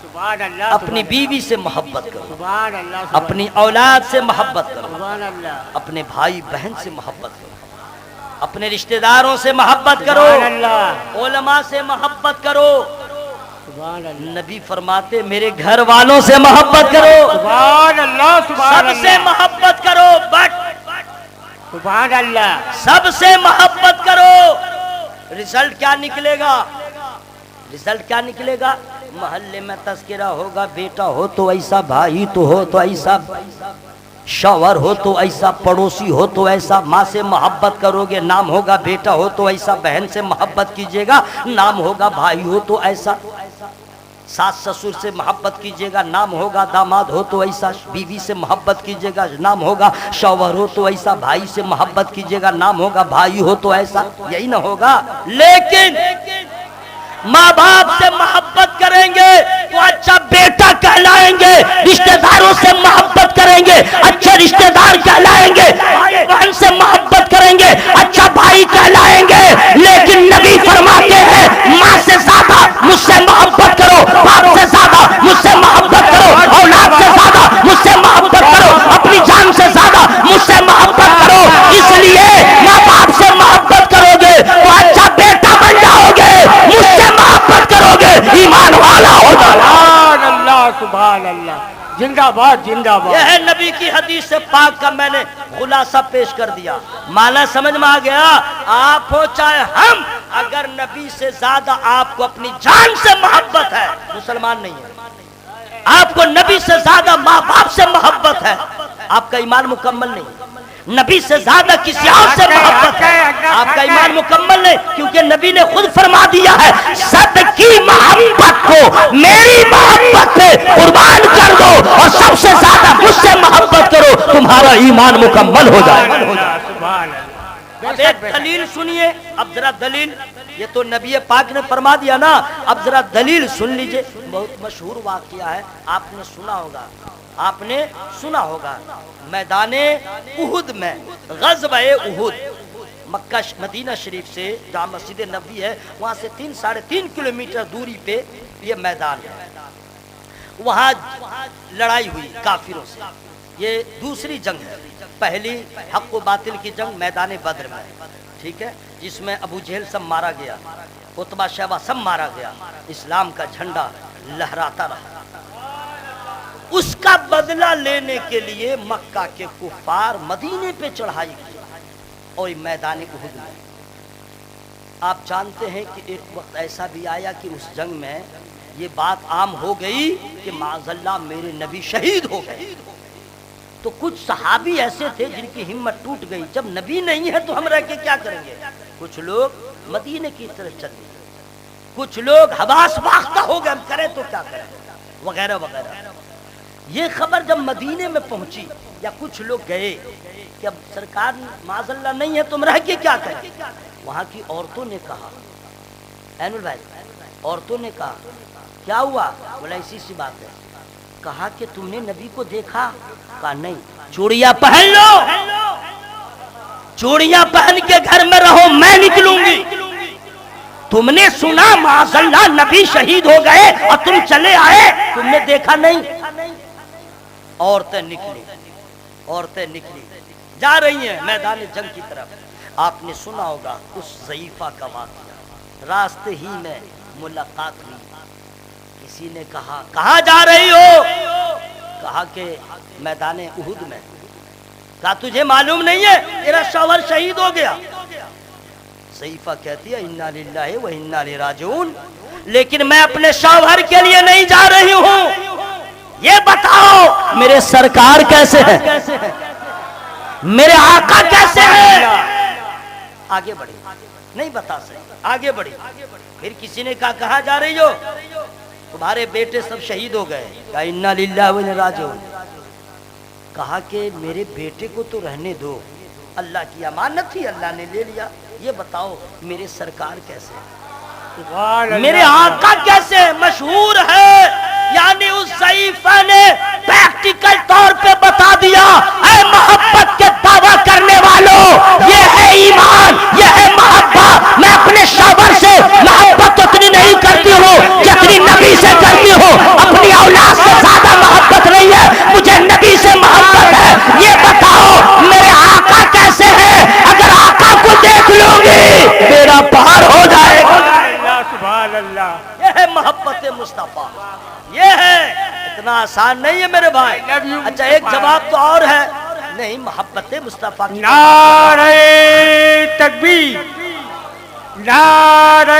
سبحان اللہ, اپنی بیوی سے محبت کرو, سبحان اللہ, اپنی اولاد سے محبت کرو, سبحان اللہ, اپنے بھائی بہن سے محبت کرو, اپنے رشتہ داروں سے محبت کرو, سبحان اللہ, علماء سے محبت کرو. سبحان اللہ, نبی فرماتے میرے گھر والوں سے محبت کرو, سبحان اللہ, سبحان سب سے اللہ, محبت کرو, بٹ سبحان اللہ, سب سے محبت کرو. رزلٹ کیا نکلے گا, رزلٹ کیا نکلے گا, محلے میں تذکرہ ہوگا، بیٹا ہو تو ایسا، بھائی تو ہو تو ایسا، شوہر ہو تو ایسا، پڑوسی ہو تو ایسا، ماں سے محبت کرو گے نام ہوگا بیٹا ہو تو ایسا، بہن سے محبت کیجئے گا نام ہوگا بھائی ہو تو ایسا، ساس سسر سے محبت کیجئے گا نام ہوگا داماد ہو تو ایسا، بیوی سے محبت کیجئے گا نام ہوگا شوہر ہو تو ایسا، بھائی سے محبت کیجئے گا نام ہوگا بھائی ہو تو ایسا، یہی نہ ہوگا؟ لیکن ماں باپ سے محبت کریں گے تو اچھا بیٹا کہلائیں گے، رشتہ داروں سے محبت کریں گے اچھے رشتہ دار کہلائیں گے، بھائی بہن سے محبت کریں گے اچھا بھائی کہلائیں گے۔ لیکن نبی فرماتے ہیں ماں سے زیادہ مجھ سے محبت کرو، باپ سے زیادہ مجھ سے محبت کرو، اولاد سے زیادہ مجھ سے محبت کرو، اپنی جان سے زیادہ مجھ سے محبت کرو۔ اس لیے ماں باپ سے محبت کرو گے تو اچھا بیٹا بن جاؤ گے، مجھ سے محبت کرو گے ایمان والا ہو جاؤ۔ سبحان اللہ سبحان اللہ، زندہ باد زندہ باد۔ یہ ہے نبی کی حدیث پاک کا میں نے خلاصہ پیش کر دیا، معنی سمجھ میں آ گیا؟ آپ ہو چاہے ہم، اگر نبی سے زیادہ آپ کو اپنی جان سے محبت ہے مسلمان نہیں ہے، آپ کو نبی سے زیادہ ماں باپ سے محبت ہے، آپ کا ایمان مکمل نہیں ہے۔ نبی سے زیادہ کسی اور سے محبت ہے، آپ کا ایمان مکمل نہیں، کیونکہ نبی نے خود فرما دیا ہے سب کی محبت کو میری محبت پہ قربان کر دو اور سب سے زیادہ مجھ سے محبت کرو، تمہارا ایمان مکمل ہو جائے گا۔ سبحان اللہ۔ اب ایک دلیل سنیے، اب ذرا دلیل، یہ تو نبی پاک نے فرما دیا نا، اب ذرا دلیل سن لیجئے۔ بہت مشہور واقعہ ہے، آپ نے سنا ہوگا، آپ نے سنا ہوگا، میدان احد میں، غزوہ احد، مکہ مدینہ شریف سے جہاں مسجد نبوی ہے وہاں سے 3.5 کلومیٹر دوری پہ یہ میدان ہے، وہاں لڑائی ہوئی کافروں سے۔ یہ دوسری جنگ ہے، پہلی حق و باطل کی جنگ میدان بدر میں، ٹھیک ہے، جس میں ابو جہل سب مارا گیا، عتبہ شیبہ سب مارا گیا، اسلام کا جھنڈا لہراتا رہا۔ اس کا بدلہ لینے کے لیے مکہ کے کفار مدینے پہ چڑھائی کی اور میدان احد میں۔ آپ جانتے ہیں کہ ایک وقت ایسا بھی آیا کہ اس جنگ میں یہ بات عام ہو گئی کہ معاذ اللہ میرے نبی شہید ہو گئے، تو کچھ صحابی ایسے تھے جن کی ہمت ٹوٹ گئی، جب نبی نہیں ہے تو ہم رہ کے کیا کریں گے؟ کچھ لوگ مدینے کی طرف چل گئے، کچھ لوگ حواس باختہ ہو گئے، ہم کریں تو کیا کریں، وغیرہ وغیرہ۔ یہ خبر جب مدینے میں پہنچی یا کچھ لوگ گئے کہ اب سرکار معاذ اللہ نہیں ہے تم رہ کے کیا کریں، وہاں کی عورتوں نے کہا، اینول بھائی، عورتوں نے کہا کیا ہوا؟ بولا اسی سی بات ہے، کہا کہ تم نے نبی کو دیکھا؟ کہا نہیں۔ چوڑیاں پہن لو، چوڑیاں پہن کے گھر میں رہو، میں نکلوں گی۔ تم نے سنا معاذ اللہ نبی شہید ہو گئے اور تم چلے آئے، تم نے دیکھا نہیں؟ عورتیں نکلی جا رہی ہیں میدان جنگ کی طرف۔ آپ نے سنا ہوگا اس ضعیفہ کا واقعہ، راستے ہی میں ملاقات ہوئی، کسی نے کہا کہاں جا رہی ہو؟ کہا کہ میدان احد میں۔ کہا تجھے معلوم نہیں ہے تیرا شوہر شہید ہو گیا؟ ضعیفہ کہتی ہے انا للہ و انا الیہ راجعون، لیکن میں اپنے شوہر کے لیے نہیں جا رہی ہوں، یہ بتاؤ میرے سرکار کیسے ہیں، میرے آقا کیسے ہیں؟ آگے بڑھی، نہیں بتا سکتے، آگے بڑھی۔ پھر کسی نے کہا کہاں جا رہی ہو؟ تمہارے بیٹے سب شہید ہو گئے۔ کہا انا للہ و انا الیہ راجعون۔ کہا کہ میرے بیٹے کو تو رہنے دو، اللہ کی امانت تھی، اللہ نے لے لیا، یہ بتاؤ میرے سرکار کیسے ہیں، میرے آقا کیسے ہیں؟ مشہور ہے، یعنی اس ضعیفہ نے پریکٹیکل طور پہ بتا دیا، اے محبت کے دعویٰ کرنے والوں، یہ ہے ایمان، یہ ہے محبت۔ میں اپنے شوہر سے محبت اتنی نہیں کرتی ہوں جتنی نبی سے کرتی ہوں، اپنی اولاد سے زیادہ محبت نہیں ہے، مجھے نبی سے محبت ہے۔ یہ بتاؤ میرے آقا کیسے ہیں؟ اگر آقا کو دیکھ لوں گی میرا پار ہو جائے گا۔ سبحان اللہ، یہ ہے محبت مصطفیٰ، یہ ہے، اتنا آسان نہیں ہے میرے بھائی۔ اچھا ایک جواب تو اور ہے، نہیں محبت مصطفیٰ کی نعرہ تکبیر، نعرہ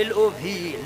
LOV,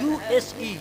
USE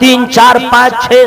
3 4 5 6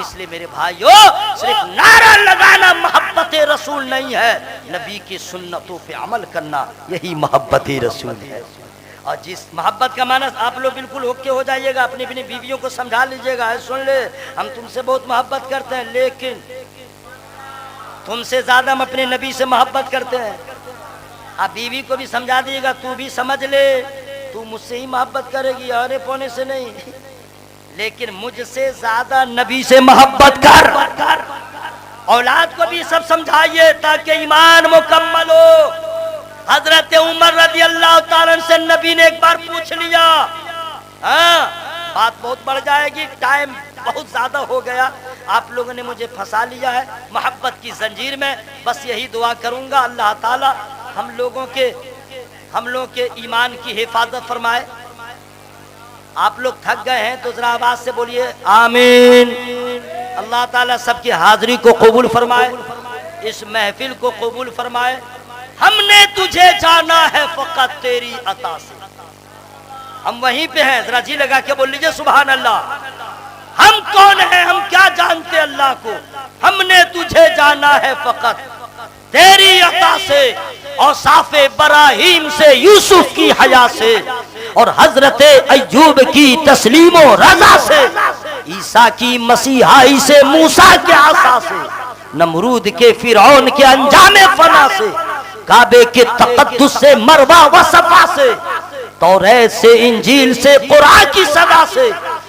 اس لیے میرے بھائیو صرف نعرہ لگانا محبت رسول نہیں ہے، نبی کی سنتوں پہ عمل کرنا یہی محبت رسول ہے۔ اور جس محبت کا معنی آپ لوگ بالکل اوکے ہو جائیے گا، اپنی اپنی بیویوں کو سمجھا لیجئے گا، سن لے ہم تم سے بہت محبت کرتے ہیں لیکن تم سے زیادہ ہم اپنے نبی سے محبت کرتے ہیں۔ آپ بیوی کو بھی سمجھا دیجیے گا، تو بھی سمجھ لے تو مجھ سے ہی محبت کرے گی، آنے پونے سے نہیں، لیکن مجھ سے زیادہ نبی سے محبت کر۔ اولاد کو بھی سب سمجھائیے تاکہ ایمان مکمل ہو۔ حضرت عمر رضی اللہ تعالیٰ سے نبی نے ایک بار پوچھ لیا، ہاں بات بہت بڑھ جائے گی، ٹائم بہت زیادہ ہو گیا، آپ لوگوں نے مجھے پھنسا لیا ہے محبت کی زنجیر میں، بس یہی دعا کروں گا اللہ تعالیٰ ہم لوگوں کے ایمان کی حفاظت فرمائے۔ آپ لوگ تھک گئے ہیں تو ذرا آواز سے بولیے آمین۔ اللہ تعالیٰ سب کی حاضری کو قبول فرمائے، اس محفل کو قبول فرمائے۔ ہم نے تجھے جانا ہے فقط تیری عطا سے، ہم وہیں پہ ہیں، ذرا جی لگا کے بول لیجئے سبحان اللہ۔ ہم کون ہیں، ہم کیا جانتے اللہ کو، ہم نے تجھے جانا ہے فقط تیری عطا سے، اوصاف ابراہیم سے، یوسف کی حیا سے، اور حضرت ایوب کی تسلیم و رضا سے، عیسیٰ کی مسیحائی سے، موسیٰ کے عصا سے، نمرود کے فرعون کے انجام فنا سے، کعبے کے تقدس سے، مروہ و صفا سے، توریت سے، انجیل سے، قرآن کی صدا سے،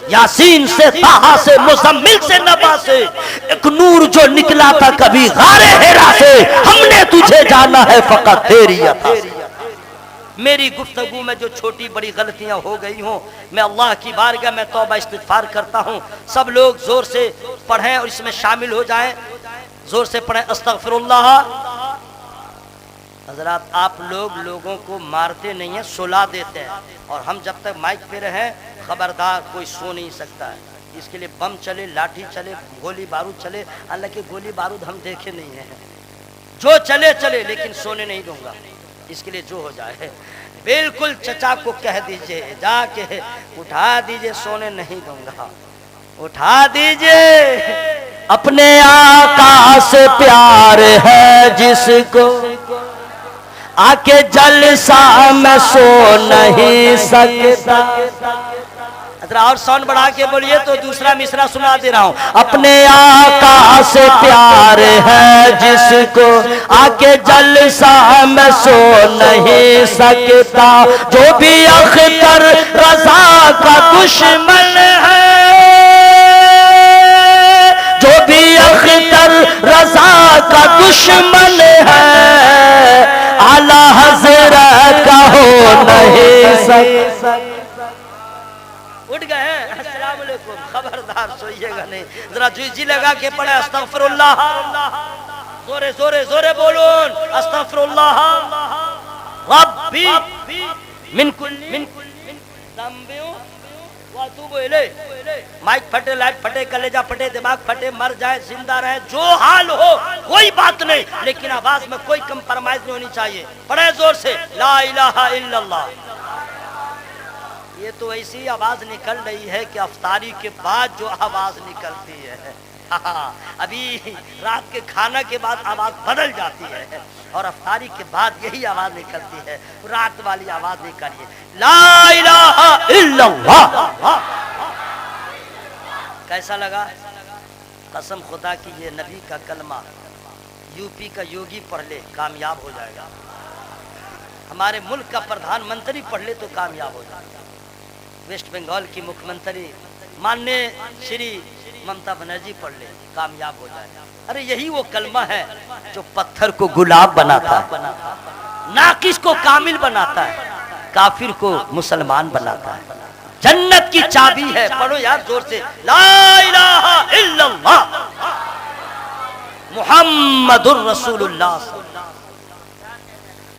یاسین سے، طٰہٰ سے، مزمل سے، نبا سے، ایک نور جو نکلا تھا کبھی غار حرا سے، ہم نے تجھے جانا ہے فقط تیری عطا سے۔ میری گفتگو میں جو چھوٹی بڑی غلطیاں ہو گئی ہوں، میں اللہ کی بارگاہ میں توبہ استغفار کرتا ہوں۔ سب لوگ زور سے پڑھیں اور اس میں شامل ہو جائیں، زور سے پڑھیں استغفر اللہ۔ حضرات آپ لوگوں کو مارتے نہیں ہیں، سلا دیتے ہیں، اور ہم جب تک مائک پہ رہیں خبردار کوئی سو نہیں سکتا ہے، اس کے لیے بم چلے، لاٹھی چلے، گولی بارود چلے، حالانکہ گولی بارود ہم دیکھے نہیں ہیں، جو چلے چلے لیکن سونے نہیں دوں گا، اس کے لیے جو ہو جائے بالکل چچا کو کہہ دیجئے جا کے اٹھا دیجئے، سونے نہیں دوں گا، اٹھا دیجئے۔ اپنے آقا سے پیار ہے جس کو، آکے جلسہ میں سو نہیں سکتا۔ ذرا اور ساؤنڈ بڑھا کے بولیے تو دوسرا مصرع سنا دے رہا ہوں۔ اپنے آقا سے پیار ہے جس کو، آکے جلسہ میں سو نہیں سکتا، جو بھی اختر رضا کا دشمن ہے، جو بھی اختر رضا کا دشمن ہے، اعلیٰ حضرت کا ہو نہیں سکتا۔ اٹھ گئے ہیں، السلام علیکم، خبردار سوئیے گا نہیں، ذرا جی لگا کے پڑھے استغفر اللہ، زورے زورے زورے بولون استغفر اللہ ربی من کل ذنب واتوب الیہ۔ مائک پھٹے، لائٹ پھٹے، کلیجہ پھٹے، دماغ پھٹے، مر جائے، زندہ رہے، جو حال ہو کوئی بات نہیں، لیکن آواز میں کوئی کمپرمائز نہیں ہونی چاہیے۔ پڑھے زور سے لا الہ الا اللہ۔ یہ تو ایسی آواز نکل رہی ہے کہ افطاری کے بعد جو آواز نکلتی ہے، ابھی رات کے کھانا کے بعد آواز بدل جاتی ہے، اور افطاری کے بعد یہی آواز نکلتی ہے، رات والی آواز نکلیے لا الہ الا اللہ۔ کیسا لگا؟ قسم خدا کی یہ نبی کا کلمہ یو پی کا یوگی پڑھ لے کامیاب ہو جائے گا، ہمارے ملک کا پردھان منتری پڑھ لے تو کامیاب ہو جائے گا، ویسٹ بنگال کی مکھ منتری ماننے شری ممتا بنرجی پڑھ لے کامیاب ہو جائے گا۔ ارے یہی وہ کلمہ ہے جو پتھر کو گلاب بناتا ہے، ناقص کو کامل بناتا ہے، کافر کو مسلمان بناتا ہے، جنت کی چابی ہے۔ پڑھو یار زور سے لا الہ الا اللہ محمد الرسول اللہ۔